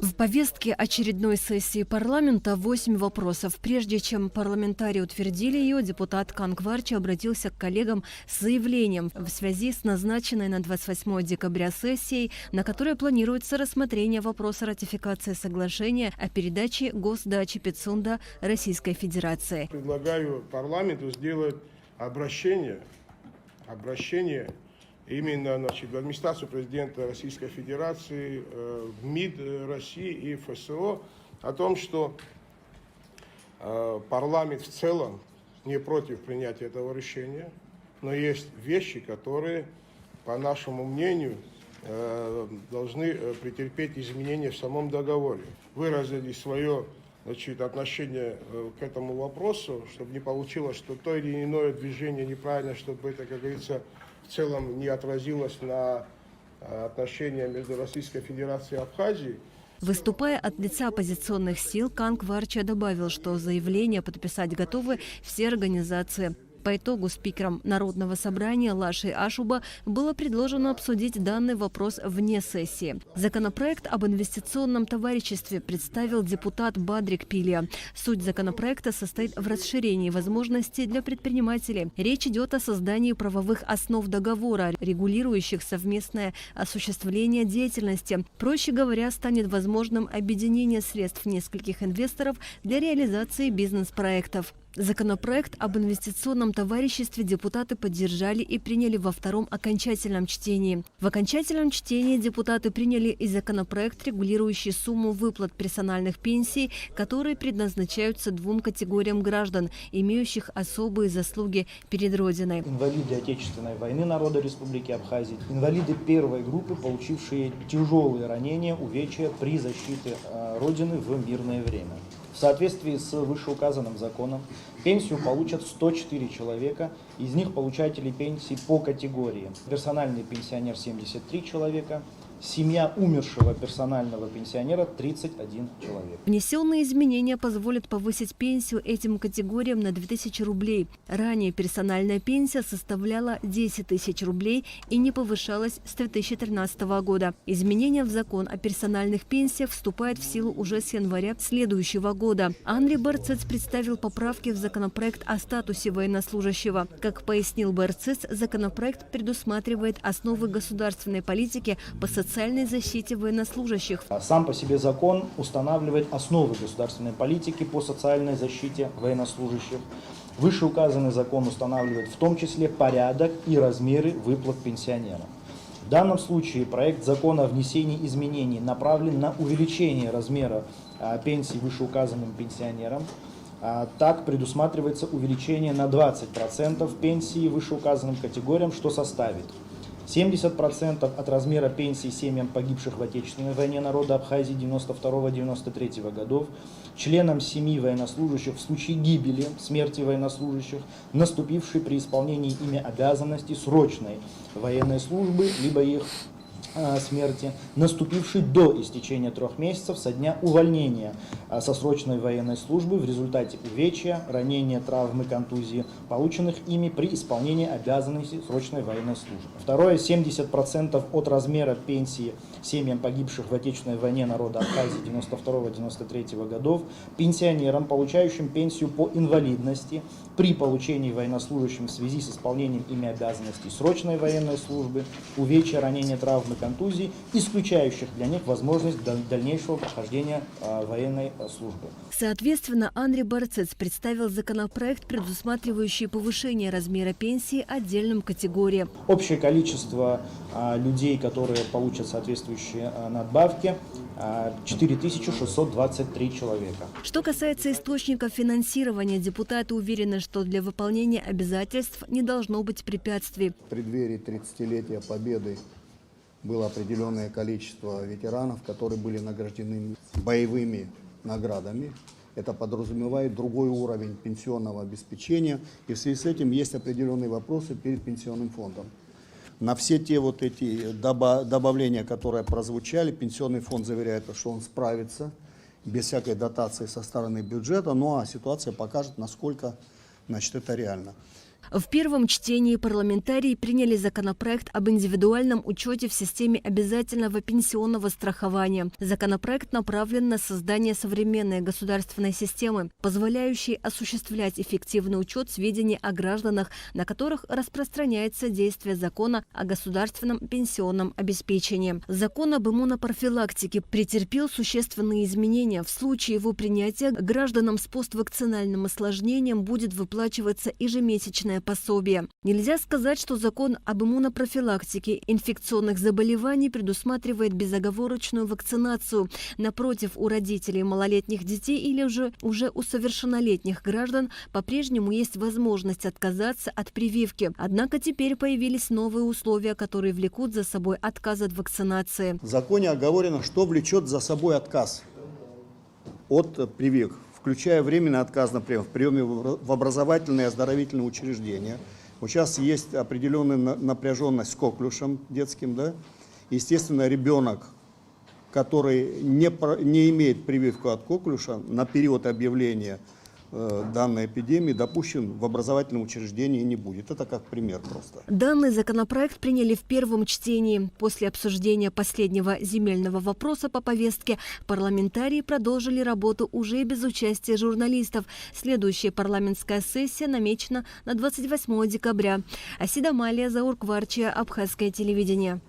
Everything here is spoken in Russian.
В повестке очередной сессии парламента 8 вопросов. Прежде чем парламентарии утвердили ее, депутат Канкварчи обратился к коллегам с заявлением в связи с назначенной на 28 декабря сессией, на которой планируется рассмотрение вопроса ратификации соглашения о передаче госдачи Пицунда Российской Федерации. Предлагаю парламенту сделать обращение именно в администрацию президента Российской Федерации, в МИД России и ФСО о том, что парламент в целом не против принятия этого решения, но есть вещи, которые, по нашему мнению, должны претерпеть изменения в самом договоре. Выразили свое отношение к этому вопросу, чтобы не получилось, что то или иное движение неправильно, чтобы это, как говорится, в целом не отразилось на отношения между Российской Федерацией и Абхазией. Выступая от лица оппозиционных сил, Канкварчи добавил, что заявление подписать готовы все организации. По итогу спикером Народного собрания Лашей Ашуба было предложено обсудить данный вопрос вне сессии. Законопроект об инвестиционном товариществе представил депутат Бадрик Пилия. Суть законопроекта состоит в расширении возможностей для предпринимателей. Речь идет о создании правовых основ договора, регулирующих совместное осуществление деятельности. Проще говоря, станет возможным объединение средств нескольких инвесторов для реализации бизнес-проектов. Законопроект об инвестиционном товариществе депутаты поддержали и приняли во втором окончательном чтении. В окончательном чтении депутаты приняли и законопроект, регулирующий сумму выплат персональных пенсий, которые предназначаются двум категориям граждан, имеющих особые заслуги перед Родиной. Инвалиды Отечественной войны народа Республики Абхазия, инвалиды первой группы, получившие тяжелые ранения, увечья при защите Родины в мирное время. В соответствии с вышеуказанным законом пенсию получат 104 человека, из них получатели пенсий по категории. Персональный пенсионер 73 человека, семья умершего персонального пенсионера 31 человек. Внесенные изменения позволят повысить пенсию этим категориям на 2000 рублей. Ранее персональная пенсия составляла 10 тысяч рублей и не повышалась с 2013 года. Изменения в закон о персональных пенсиях вступают в силу уже с января следующего года. Андрей Барцец представил поправки в законопроект о статусе военнослужащего. Как пояснил Барцец, законопроект предусматривает основы государственной политики по социальной защите военнослужащих. Сам по себе закон устанавливает основы государственной политики по социальной защите военнослужащих. Вышеуказанный закон устанавливает в том числе порядок и размеры выплат пенсионерам. В данном случае проект закона о внесении изменений направлен на увеличение размера пенсий вышеуказанным пенсионерам. Так предусматривается увеличение на 20% пенсии вышеуказанным категориям, что составит 70% от размера пенсии семьям погибших в Отечественной войне народа Абхазии 92-93 годов, членам семьи военнослужащих в случае гибели, смерти военнослужащих, наступившей при исполнении ими обязанностей срочной военной службы, либо их смерти, наступившей до истечения 3 месяцев со дня увольнения со срочной военной службы в результате увечья, ранения, травмы, контузии, полученных ими при исполнении обязанностей срочной военной службы. Второе, 70% от размера пенсии семьям погибших в Отечественной войне народа Абхазии 92-93 годов, пенсионерам, получающим пенсию по инвалидности при получении военнослужащим в связи с исполнением ими обязанностей срочной военной службы, увечья, ранения, травмы, контузий, исключающих для них возможность дальнейшего прохождения военной службы. Соответственно, Андрей Барцец представил законопроект, предусматривающий повышение размера пенсии отдельным категориям. Общее количество людей, которые получат соответствующие надбавки, 4623 человека. Что касается источников финансирования, депутаты уверены, что для выполнения обязательств не должно быть препятствий. В преддверии 30-летия Победы было определенное количество ветеранов, которые были награждены боевыми наградами. Это подразумевает другой уровень пенсионного обеспечения. И в связи с этим есть определенные вопросы перед пенсионным фондом. На все те вот эти добавления, которые прозвучали, пенсионный фонд заверяет, что он справится без всякой дотации со стороны бюджета. Ну а ситуация покажет, насколько это реально. В первом чтении парламентарии приняли законопроект об индивидуальном учете в системе обязательного пенсионного страхования. Законопроект направлен на создание современной государственной системы, позволяющей осуществлять эффективный учет сведений о гражданах, на которых распространяется действие закона о государственном пенсионном обеспечении. Закон об иммунопрофилактике претерпел существенные изменения. В случае его принятия гражданам с поствакцинальным осложнением будет выплачиваться ежемесячное пособие. Нельзя сказать, что закон об иммунопрофилактике инфекционных заболеваний предусматривает безоговорочную вакцинацию. Напротив, у родителей малолетних детей или уже у совершеннолетних граждан по-прежнему есть возможность отказаться от прививки. Однако теперь появились новые условия, которые влекут за собой отказ от вакцинации. В законе оговорено, что влечет за собой отказ от прививок, включая временный отказ, например, в приеме в образовательные и оздоровительные учреждения. Вот сейчас есть определенная напряженность с коклюшем детским, да? Естественно, ребенок, который не имеет прививку от коклюша, на период объявления данной эпидемии допущен в образовательном учреждении не будет. Это как пример просто. Данный законопроект приняли в первом чтении. После обсуждения последнего земельного вопроса по повестке парламентарии продолжили работу уже без участия журналистов. Следующая парламентская сессия намечена на 28 декабря. Асида Малия, Заур Кварчия, Абхазское телевидение.